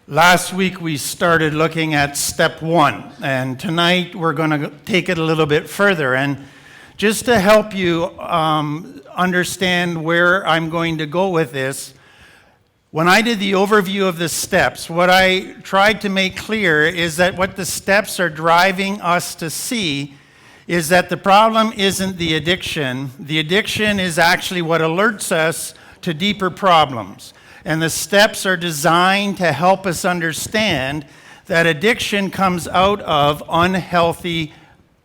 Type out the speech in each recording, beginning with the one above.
Last week we started looking at step 1, and tonight we're going to take it a little bit further. And just to help you understand where I'm going to go with this, when I did the overview of the steps, what I tried to make clear is that what the steps are driving us to see is that the problem isn't the addiction. The addiction is actually what alerts us to deeper problems. And the steps are designed to help us understand that addiction comes out of unhealthy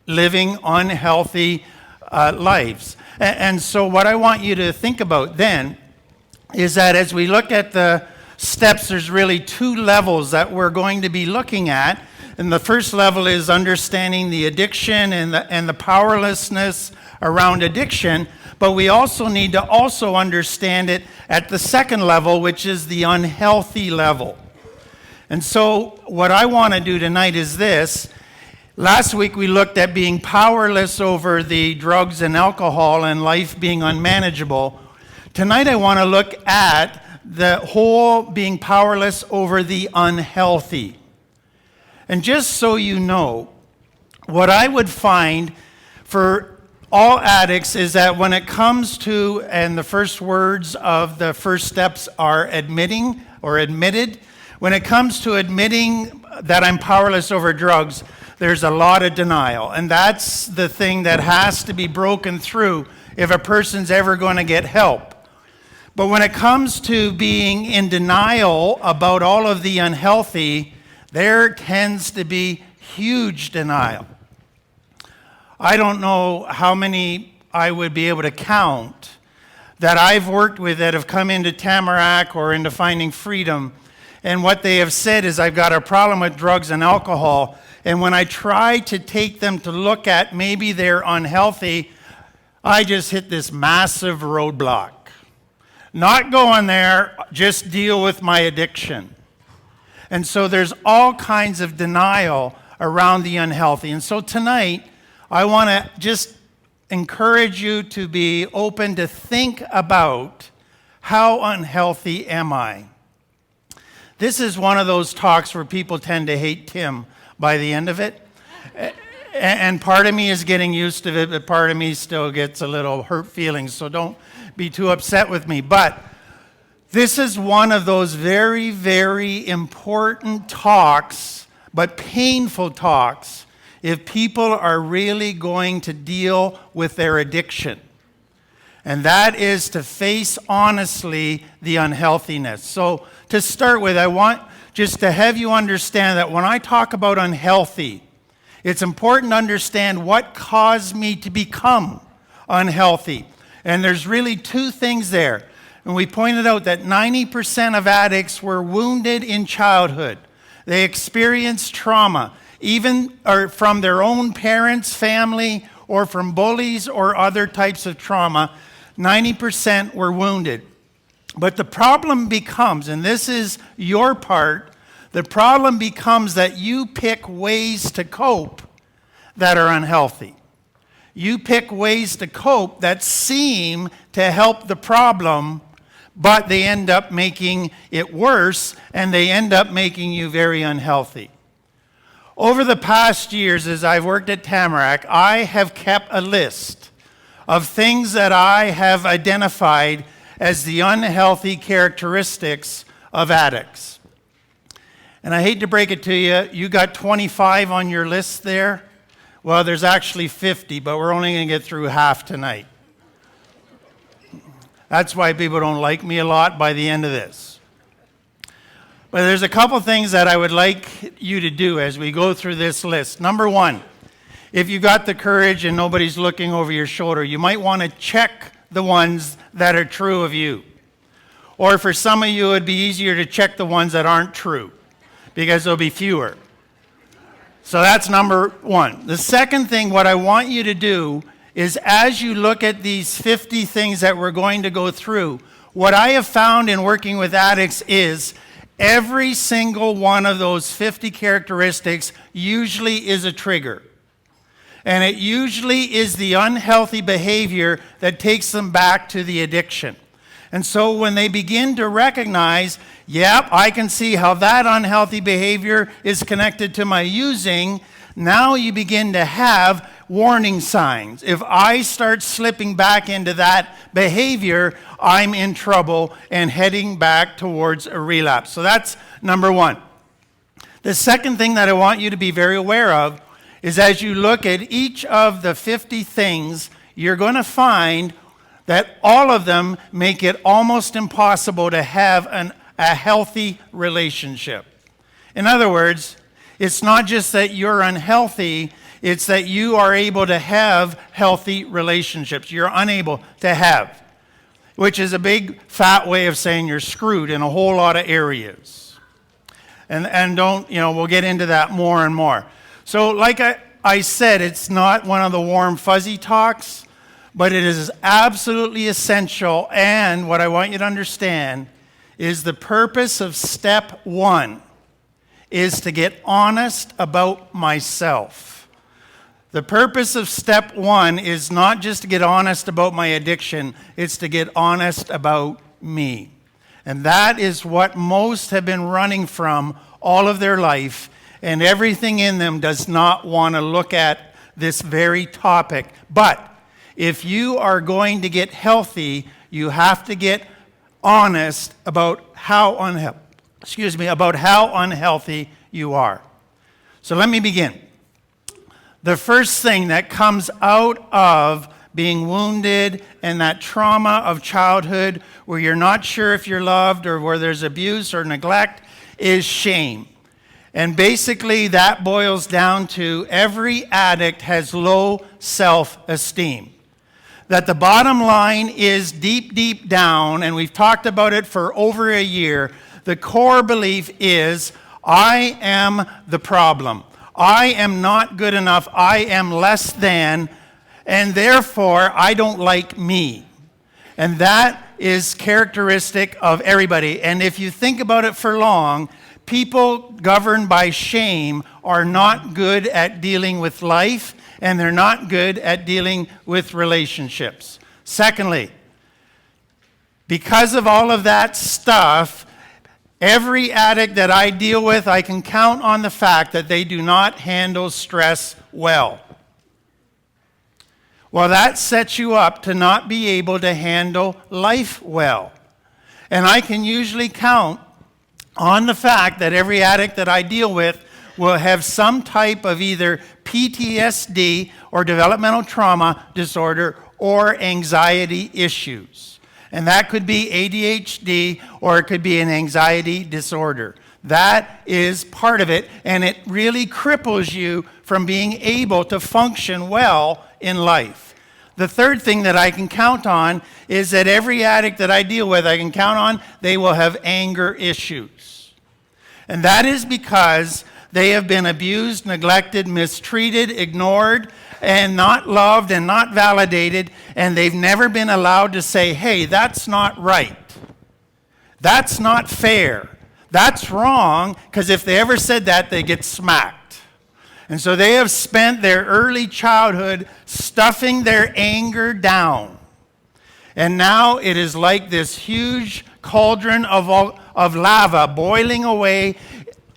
living, unhealthy lives. And so what I want you to think about then is that as we look at the steps, there's really 2 levels that we're going to be looking at. And the first level is understanding the addiction and the powerlessness around addiction. But we also need to also understand it at the second level, which is the unhealthy level. And so what I want to do tonight is this. Last week we looked at being powerless over the drugs and alcohol and life being unmanageable. Tonight I want to look at the whole being powerless over the unhealthy. And just so you know, what I would find for all addicts is that when it comes to, and the first words of the first steps are admitting or admitted, when it comes to admitting that I'm powerless over drugs, there's a lot of denial. And that's the thing that has to be broken through if a person's ever going to get help. But when it comes to being in denial about all of the unhealthy, there tends to be huge denial. I don't know how many I would be able to count that I've worked with that have come into Tamarack or into Finding Freedom, and what they have said is, I've got a problem with drugs and alcohol, and when I try to take them to look at maybe they're unhealthy, I just hit this massive roadblock. Not going there, just deal with my addiction. And so there's all kinds of denial around the unhealthy. And so tonight, I want to just encourage you to be open to think about, how unhealthy am I? This is one of those talks where people tend to hate Tim by the end of it. And part of me is getting used to it, but part of me still gets a little hurt feelings, so don't be too upset with me. But this is one of those very, very important talks, but painful talks, if people are really going to deal with their addiction. And that is to face honestly the unhealthiness. So to start with, I want just to have you understand that when I talk about unhealthy, it's important to understand what caused me to become unhealthy. And there's really 2 things there. And we pointed out that 90% of addicts were wounded in childhood. They experienced trauma, even or from their own parents, family, or from bullies or other types of trauma. 90% were wounded. But the problem becomes, and this is your part, the problem becomes that you pick ways to cope that are unhealthy. You pick ways to cope that seem to help the problem, but they end up making it worse, and they end up making you very unhealthy. Over the past years, as I've worked at Tamarack, I have kept a list of things that I have identified as the unhealthy characteristics of addicts. And I hate to break it to you, you got 25 on your list there. Well, there's actually 50, but we're only going to get through half tonight. That's why people don't like me a lot by the end of this. But there's a couple things that I would like you to do as we go through this list. Number 1, if you got the courage and nobody's looking over your shoulder, you might want to check the ones that are true of you. Or for some of you, it'd be easier to check the ones that aren't true, because there'll be fewer. So that's number 1. The second thing, what I want you to do is, as you look at these 50 things that we're going to go through, what I have found in working with addicts is every single one of those 50 characteristics usually is a trigger. And it usually is the unhealthy behavior that takes them back to the addiction. And so when they begin to recognize, yep, I can see how that unhealthy behavior is connected to my using, now you begin to have warning signs. If I start slipping back into that behavior, I'm in trouble and heading back towards a relapse. So that's number one. The second thing that I want you to be very aware of is as you look at each of the 50 things, you're going to find that all of them make it almost impossible to have a healthy relationship. In other words, it's not just that you're unhealthy, it's that you are able to have healthy relationships. You're unable to have, which is a big fat way of saying you're screwed in a whole lot of areas. And don't, we'll get into that more and more. So like I said, it's not one of the warm fuzzy talks, but it is absolutely essential. And what I want you to understand is the purpose of step one is to get honest about myself. The purpose of step one is not just to get honest about my addiction, it's to get honest about me. And that is what most have been running from all of their life, and everything in them does not want to look at this very topic. But if you are going to get healthy, you have to get honest about how unhealthy you are. So let me begin. The first thing that comes out of being wounded and that trauma of childhood where you're not sure if you're loved or where there's abuse or neglect is shame. And basically that boils down to every addict has low self-esteem. That the bottom line is deep, deep down, and we've talked about it for over a year, the core belief is, I am the problem. I am not good enough. I am less than, and therefore I don't like me. And that is characteristic of everybody. And if you think about it for long, people governed by shame are not good at dealing with life, and they're not good at dealing with relationships. Secondly, because of all of that stuff, every addict that I deal with, I can count on the fact that they do not handle stress well. Well, that sets you up to not be able to handle life well. And I can usually count on the fact that every addict that I deal with will have some type of either PTSD or developmental trauma disorder or anxiety issues. And that could be ADHD or it could be an anxiety disorder. That is part of it, and it really cripples you from being able to function well in life. The third thing that I can count on is that every addict that I deal with, I can count on, they will have anger issues. And that is because they have been abused, neglected, mistreated, ignored, and not loved and not validated, and they've never been allowed to say, hey, that's not right. That's not fair. That's wrong, because if they ever said that, they get smacked. And so they have spent their early childhood stuffing their anger down. And now it is like this huge cauldron of lava boiling away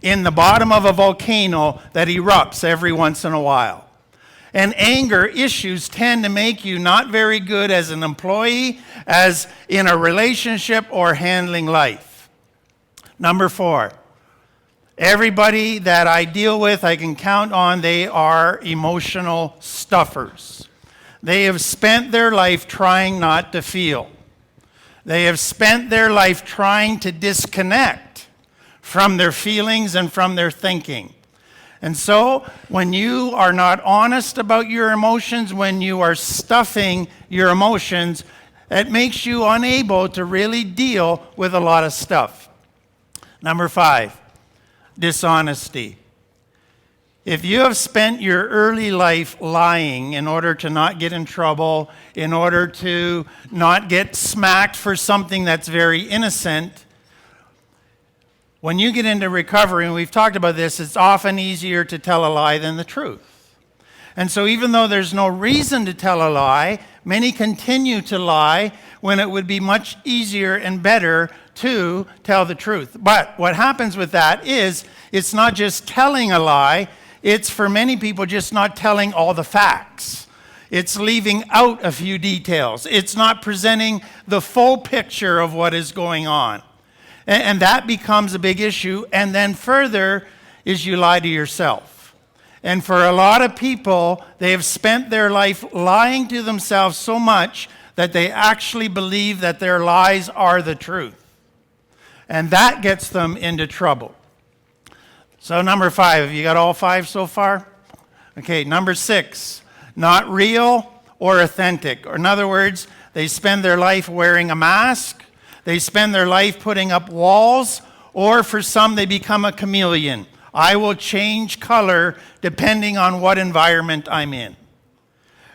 in the bottom of a volcano that erupts every once in a while. And anger issues tend to make you not very good as an employee, as in a relationship, or handling life. Number 4, everybody that I deal with, I can count on, they are emotional stuffers. They have spent their life trying not to feel. They have spent their life trying to disconnect from their feelings and from their thinking. And so, when you are not honest about your emotions, when you are stuffing your emotions, it makes you unable to really deal with a lot of stuff. Number 5, dishonesty. If you have spent your early life lying in order to not get in trouble, in order to not get smacked for something that's very innocent, when you get into recovery, and we've talked about this, it's often easier to tell a lie than the truth. And so even though there's no reason to tell a lie, many continue to lie when it would be much easier and better to tell the truth. But what happens with that is it's not just telling a lie, it's for many people just not telling all the facts. It's leaving out a few details. It's not presenting the full picture of what is going on. And that becomes a big issue. And then further is you lie to yourself. And for a lot of people, they have spent their life lying to themselves so much that they actually believe that their lies are the truth. And that gets them into trouble. So number 5, have you got all 5 so far? Okay, number 6, not real or authentic. Or in other words, they spend their life wearing a mask, they spend their life putting up walls, or for some they become a chameleon. I will change color depending on what environment I'm in.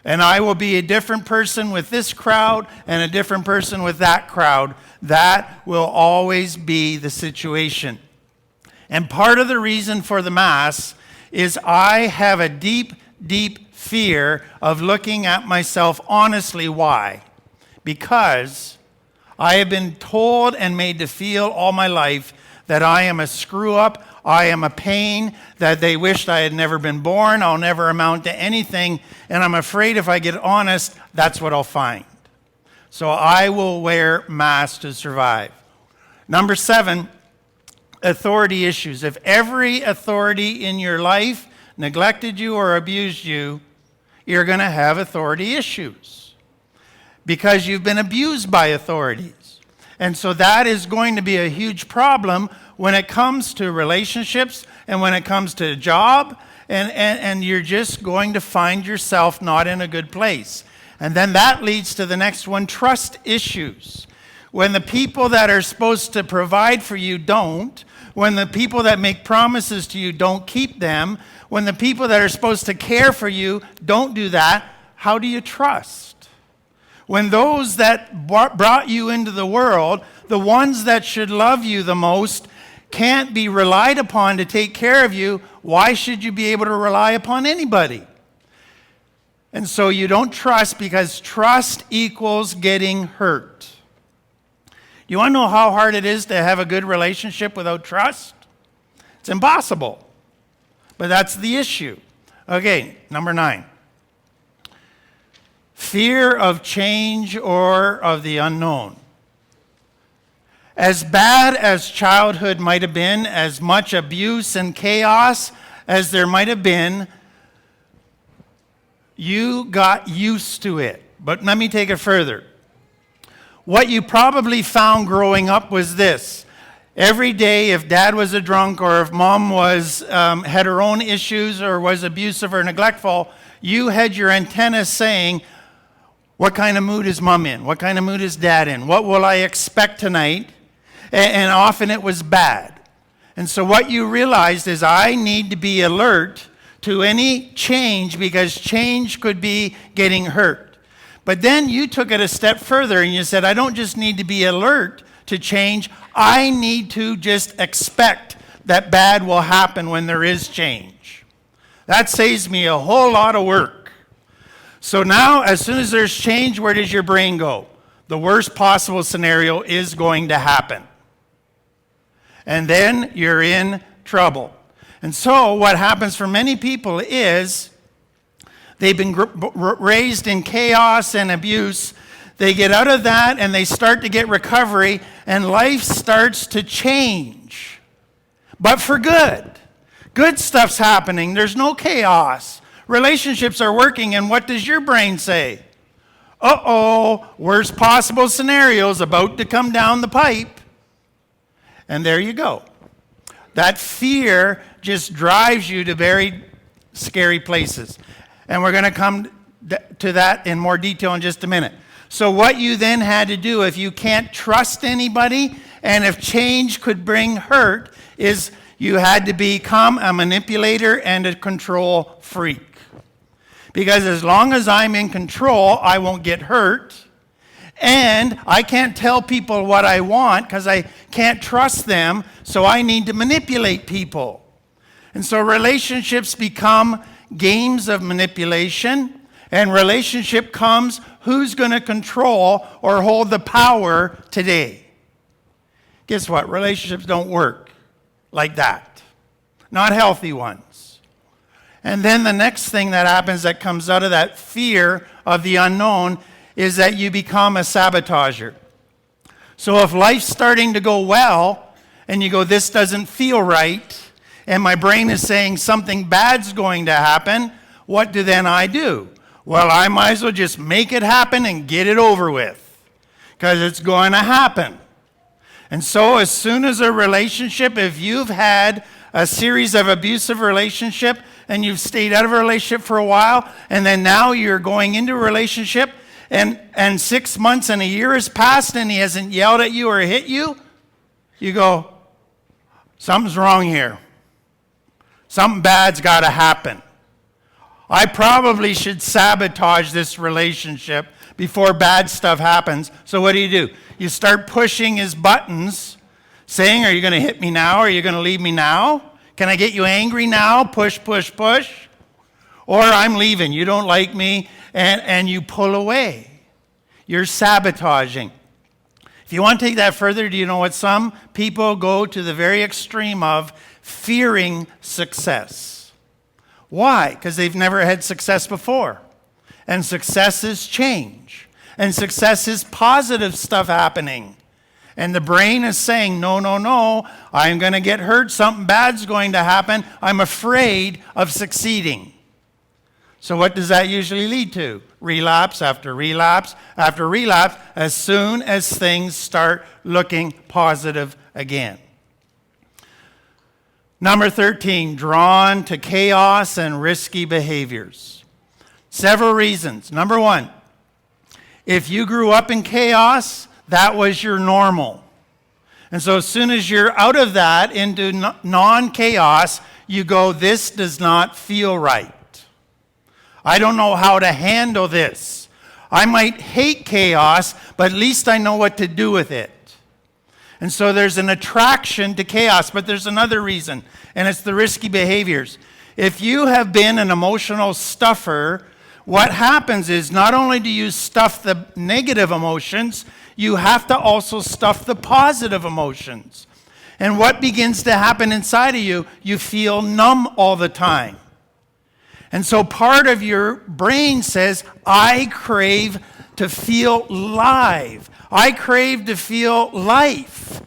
And I will be a different person with this crowd and a different person with that crowd. That will always be the situation. And part of the reason for the mask is I have a deep, deep fear of looking at myself honestly. Why? Because I have been told and made to feel all my life that I am a screw-up, I am a pain, that they wished I had never been born, I'll never amount to anything, and I'm afraid if I get honest, that's what I'll find. So I will wear masks to survive. Number 7, authority issues. If every authority in your life neglected you or abused you, you're going to have authority issues because you've been abused by authorities. And so that is going to be a huge problem when it comes to relationships and when it comes to a job, and you're just going to find yourself not in a good place. And then that leads to the next one, trust issues. When the people that are supposed to provide for you don't, when the people that make promises to you don't keep them, when the people that are supposed to care for you don't do that, how do you trust? When those that brought you into the world, the ones that should love you the most, can't be relied upon to take care of you, why should you be able to rely upon anybody? And so you don't trust because trust equals getting hurt. You want to know how hard it is to have a good relationship without trust? It's impossible. But that's the issue. Okay, number 9. Fear of change or of the unknown. As bad as childhood might have been, as much abuse and chaos as there might have been, you got used to it. But let me take it further. What you probably found growing up was this. Every day, if dad was a drunk or if mom had her own issues or was abusive or neglectful, you had your antennas saying, what kind of mood is mom in? What kind of mood is dad in? What will I expect tonight? And often it was bad. And so what you realized is I need to be alert to any change because change could be getting hurt. But then you took it a step further and you said, I don't just need to be alert to change. I need to just expect that bad will happen when there is change. That saves me a whole lot of work. So now, as soon as there's change, where does your brain go? The worst possible scenario is going to happen. And then you're in trouble. And so what happens for many people is they've been raised in chaos and abuse. They get out of that and they start to get recovery, and life starts to change. But for good. Good stuff's happening. There's no chaos. Relationships are working, and what does your brain say? Uh-oh, worst possible scenario's about to come down the pipe. And there you go. That fear just drives you to very scary places. And we're going to come to that in more detail in just a minute. So what you then had to do, if you can't trust anybody, and if change could bring hurt, is you had to become a manipulator and a control freak. Because as long as I'm in control, I won't get hurt. And I can't tell people what I want because I can't trust them, so I need to manipulate people. And so relationships become games of manipulation, and relationship comes who's going to control or hold the power today. Guess what? Relationships don't work like that. Not healthy ones. And then the next thing that happens that comes out of that fear of the unknown is that you become a sabotager. So if life's starting to go well, and you go, this doesn't feel right, and my brain is saying something bad's going to happen, what do then I do? Well, I might as well just make it happen and get it over with, because it's going to happen. And so as soon as a relationship, if you've had a series of abusive relationship and you've stayed out of a relationship for a while, and then now you're going into a relationship, and 6 months and a year has passed and he hasn't yelled at you or hit you, you go, something's wrong here. Something bad's got to happen. I probably should sabotage this relationship before bad stuff happens. So what do? You start pushing his buttons, saying, are you going to hit me now? Are you going to leave me now? Can I get you angry now? Push, push, push. Or I'm leaving. You don't like me, and you pull away. You're sabotaging. If you want to take that further, do you know what some people go to the very extreme of? Fearing success. Why? Because they've never had success before. And success is change. And success is positive stuff happening. And the brain is saying, no, no, no, I'm going to get hurt. Something bad's going to happen. I'm afraid of succeeding. So what does that usually lead to? Relapse after relapse after relapse as soon as things start looking positive again. Number 13, drawn to chaos and risky behaviors. Several reasons. Number 1, if you grew up in chaos, that was your normal. And so as soon as you're out of that into non-chaos, you go, this does not feel right. I don't know how to handle this. I might hate chaos, but at least I know what to do with it. And so there's an attraction to chaos, but there's another reason, and it's the risky behaviors. If you have been an emotional stuffer, what happens is not only do you stuff the negative emotions, you have to also stuff the positive emotions. And what begins to happen inside of you? You feel numb all the time. And so part of your brain says, I crave to feel live. I crave to feel life.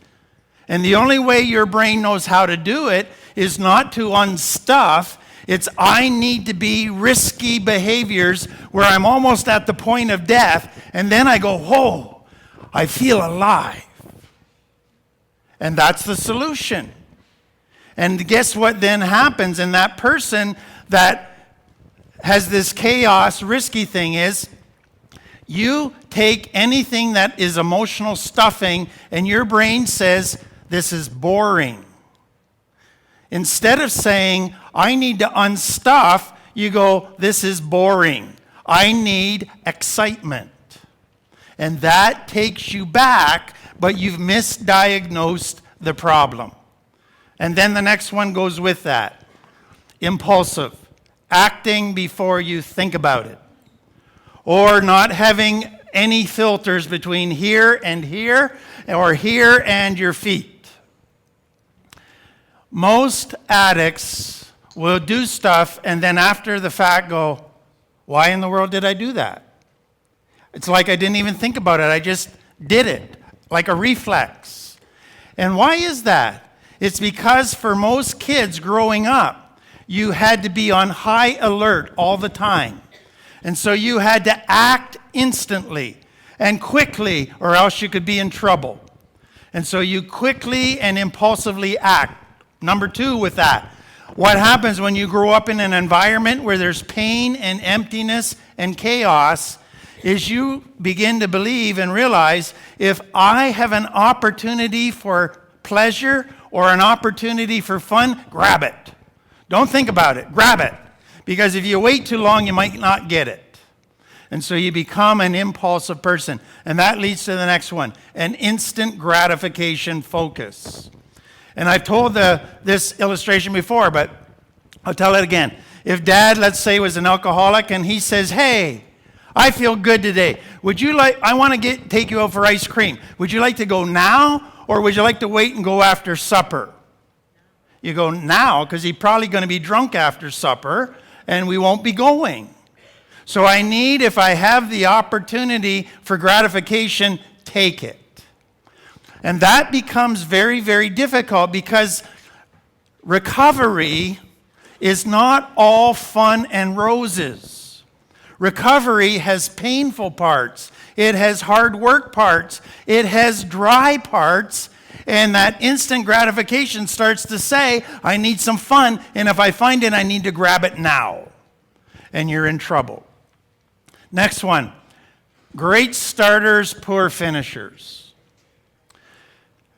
And the only way your brain knows how to do it is not to unstuff. It's I need to be risky behaviors where I'm almost at the point of death. And then I go, whoa, I feel alive. And that's the solution. And guess what then happens? And that person that has this chaos, risky thing is, you take anything that is emotional stuffing and your brain says, this is boring. Instead of saying, I need to unstuff, you go, this is boring. I need excitement. And that takes you back, but you've misdiagnosed the problem. And then the next one goes with that. Impulsive. Acting before you think about it. Or not having any filters between here and here, or here and your feet. Most addicts will do stuff and then after the fact go, why in the world did I do that? It's like I didn't even think about it. I just did it, like a reflex. And why is that? It's because for most kids growing up, you had to be on high alert all the time. And so you had to act instantly and quickly, or else you could be in trouble. And so you quickly and impulsively act. Number 2 with that, what happens when you grow up in an environment where there's pain and emptiness and chaos is you begin to believe and realize, if I have an opportunity for pleasure or an opportunity for fun, grab it. Don't think about it. Grab it. Because if you wait too long, you might not get it. And so you become an impulsive person. And that leads to the next one, an instant gratification focus. And I've told this illustration before, but I'll tell it again. If dad, let's say, was an alcoholic and he says, hey, I feel good today. I want to take you out for ice cream. Would you like to go now, or would you like to wait and go after supper? You go now, because he's probably going to be drunk after supper, and we won't be going. So if I have the opportunity for gratification, take it. And that becomes very, very difficult, because recovery is not all fun and roses. Recovery has painful parts. It has hard work parts. It has dry parts. And that instant gratification starts to say, I need some fun, and if I find it, I need to grab it now. And you're in trouble. Next one. Great starters, poor finishers.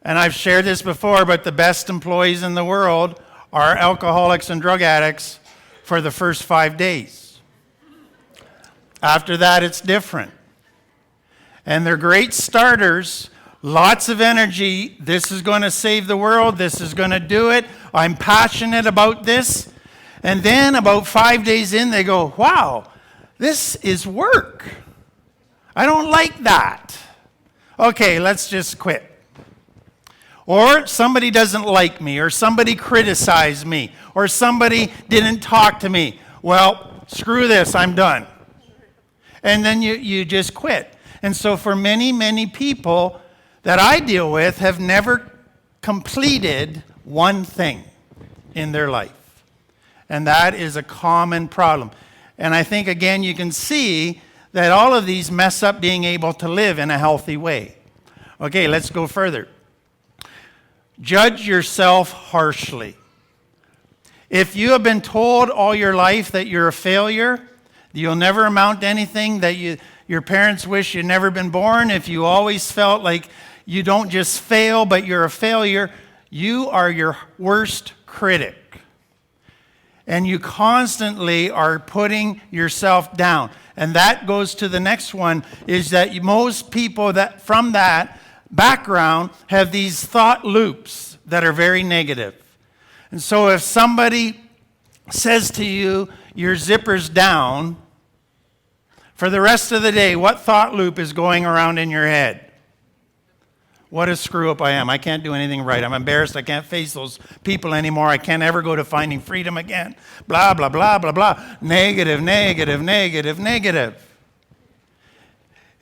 And I've shared this before, but the best employees in the world are alcoholics and drug addicts for the first 5 days. After that, it's different. And they're great starters, lots of energy. This is going to save the world. This is going to do it. I'm passionate about this. And then about 5 days in, they go, wow, this is work. I don't like that. Okay, let's just quit. Or somebody doesn't like me, or somebody criticized me, or somebody didn't talk to me. Well, screw this, I'm done. And then you just quit. And so for many, many people that I deal with have never completed one thing in their life. And that is a common problem. And I think, again, you can see that all of these mess up being able to live in a healthy way. Okay, let's go further. Judge yourself harshly. If you have been told all your life that you're a failure, you'll never amount to anything, that your parents wish you'd never been born, if you always felt like you don't just fail, but you're a failure, you are your worst critic. And you constantly are putting yourself down. And that goes to the next one, is that most people that from that background have these thought loops that are very negative. And so if somebody says to you, your zipper's down, for the rest of the day, what thought loop is going around in your head? What a screw up I am. I can't do anything right. I'm embarrassed. I can't face those people anymore. I can't ever go to Finding Freedom again. Blah, blah, blah, blah, blah. Negative, negative, negative, negative.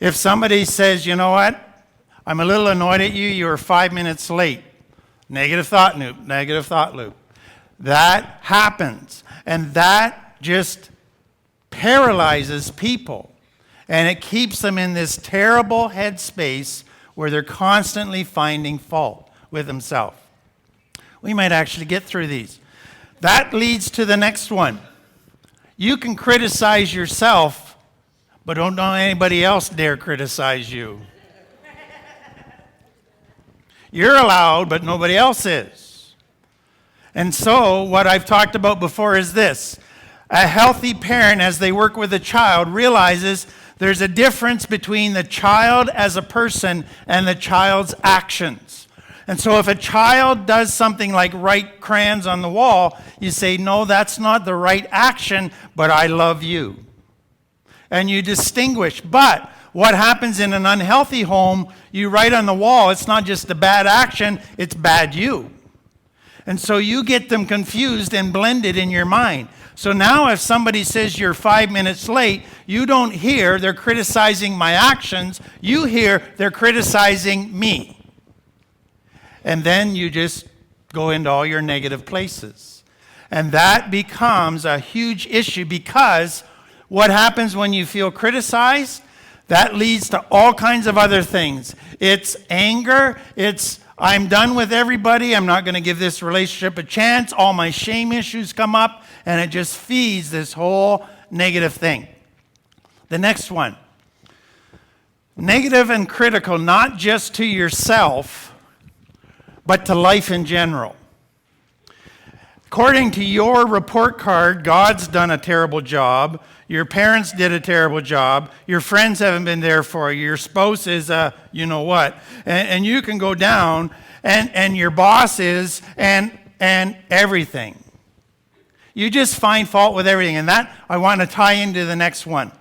If somebody says, you know what? I'm a little annoyed at you. You were 5 minutes late. Negative thought loop, negative thought loop. That happens. And that just paralyzes people. And it keeps them in this terrible headspace where they're constantly finding fault with themselves. We might actually get through these. That leads to the next one. You can criticize yourself, but don't let anybody else dare criticize you. You're allowed, but nobody else is. And so what I've talked about before is this. A healthy parent, as they work with a child, realizes there's a difference between the child as a person and the child's actions. And so if a child does something like write crayons on the wall, you say, no, that's not the right action, but I love you. And you distinguish. But what happens in an unhealthy home, you write on the wall, it's not just a bad action, it's bad you. And so you get them confused and blended in your mind. So now if somebody says you're 5 minutes late, you don't hear they're criticizing my actions. You hear they're criticizing me. And then you just go into all your negative places. And that becomes a huge issue, because what happens when you feel criticized? That leads to all kinds of other things. It's anger. It's I'm done with everybody. I'm not going to give this relationship a chance. All my shame issues come up, and it just feeds this whole negative thing. The next one. Negative and critical, not just to yourself, but to life in general. According to your report card, God's done a terrible job. Your parents did a terrible job. Your friends haven't been there for you. Your spouse is you know what. And you can go down, and your boss is, and everything. You just find fault with everything. And that I want to tie into the next one.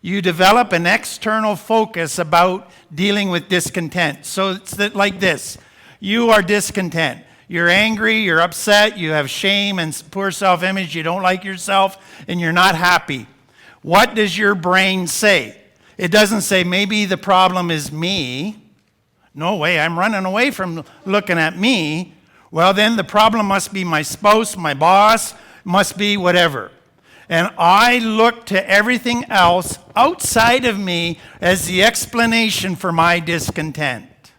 You develop an external focus about dealing with discontent. So it's like this. You are discontent. You're angry, you're upset, you have shame and poor self-image, you don't like yourself, and you're not happy. What does your brain say? It doesn't say, maybe the problem is me. No way, I'm running away from looking at me. Well, then the problem must be my spouse, my boss, must be whatever. And I look to everything else outside of me as the explanation for my discontent.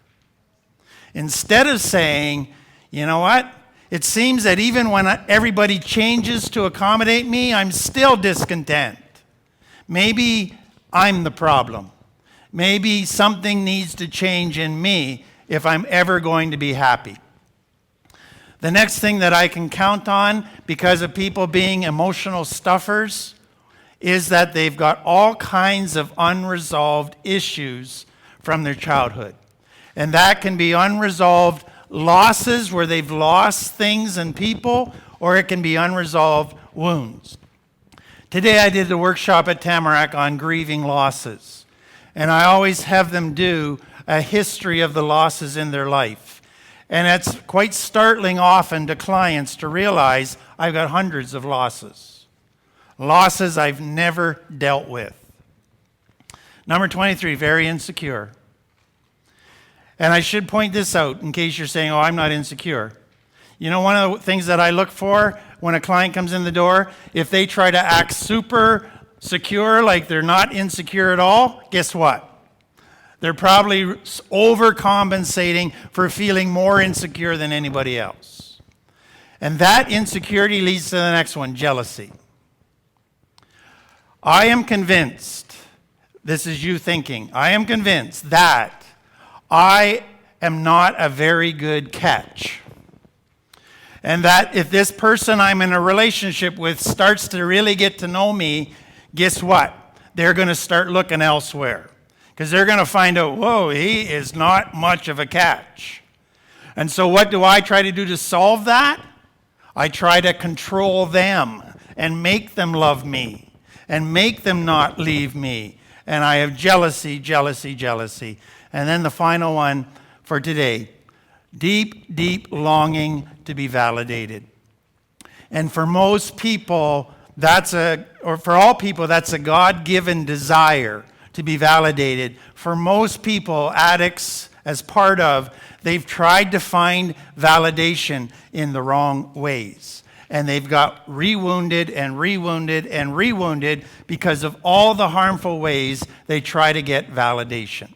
Instead of saying, you know what? It seems that even when everybody changes to accommodate me, I'm still discontent. Maybe I'm the problem. Maybe something needs to change in me if I'm ever going to be happy. The next thing that I can count on because of people being emotional stuffers is that they've got all kinds of unresolved issues from their childhood. And that can be unresolved losses where they've lost things and people, or it can be unresolved wounds. Today I did a workshop at Tamarack on grieving losses. And I always have them do a history of the losses in their life. And it's quite startling often to clients to realize I've got hundreds of losses. Losses I've never dealt with. Number 23, very insecure. And I should point this out in case you're saying, oh, I'm not insecure. You know, one of the things that I look for when a client comes in the door, if they try to act super secure, like they're not insecure at all, guess what? They're probably overcompensating for feeling more insecure than anybody else. And that insecurity leads to the next one, jealousy. I am convinced, this is you thinking, I am convinced that I am not a very good catch. And that if this person I'm in a relationship with starts to really get to know me, guess what? They're going to start looking elsewhere. Because they're going to find out, whoa, he is not much of a catch. And so what do I try to do to solve that? I try to control them and make them love me and make them not leave me. And I have jealousy, jealousy, jealousy. And then the final one for today, deep, deep longing to be validated. And for most people, for all people, that's a God-given desire to be validated. For most people, addicts, as part of, they've tried to find validation in the wrong ways. And they've got rewounded and rewounded and rewounded because of all the harmful ways they try to get validation.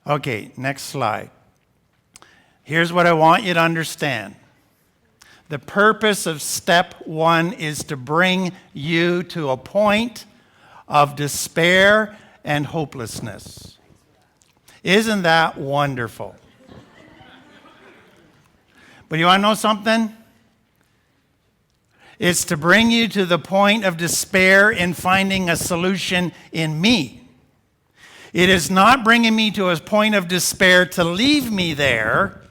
Okay, next slide. Here's what I want you to understand. The purpose of step 1 is to bring you to a point of despair and hopelessness. Isn't that wonderful? But you want to know something? It's to bring you to the point of despair in finding a solution in me. It is not bringing me to a point of despair to leave me there,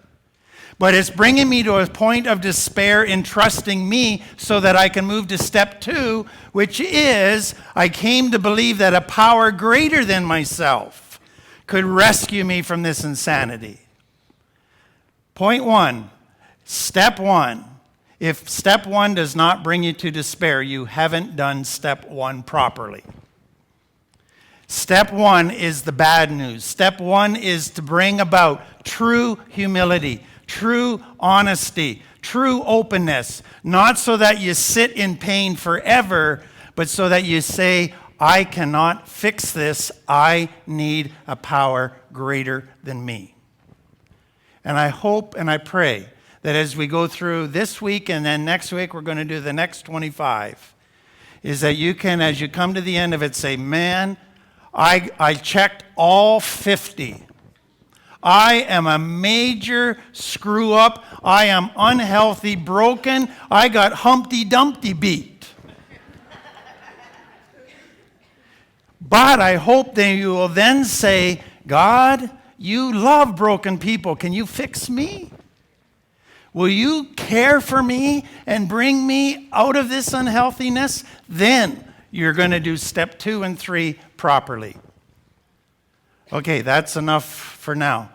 but it's bringing me to a point of despair in trusting me so that I can move to step 2, which is I came to believe that a power greater than myself could rescue me from this insanity. Point 1, step 1. If step 1 does not bring you to despair, you haven't done step 1 properly. Step 1 is the bad news. Step 1 is to bring about true humility, true honesty, true openness, not so that you sit in pain forever, but so that you say, I cannot fix this. I need a power greater than me. And I hope and I pray that as we go through this week and then next week, we're going to do the next 25, is that you can, as you come to the end of it, say, man, I checked all 50. I am a major screw up. I am unhealthy, broken. I got Humpty Dumpty beat. But I hope that you will then say, God, you love broken people. Can you fix me? Will you care for me and bring me out of this unhealthiness? Then you're going to do step 2 and 3 properly. Okay, that's enough for now.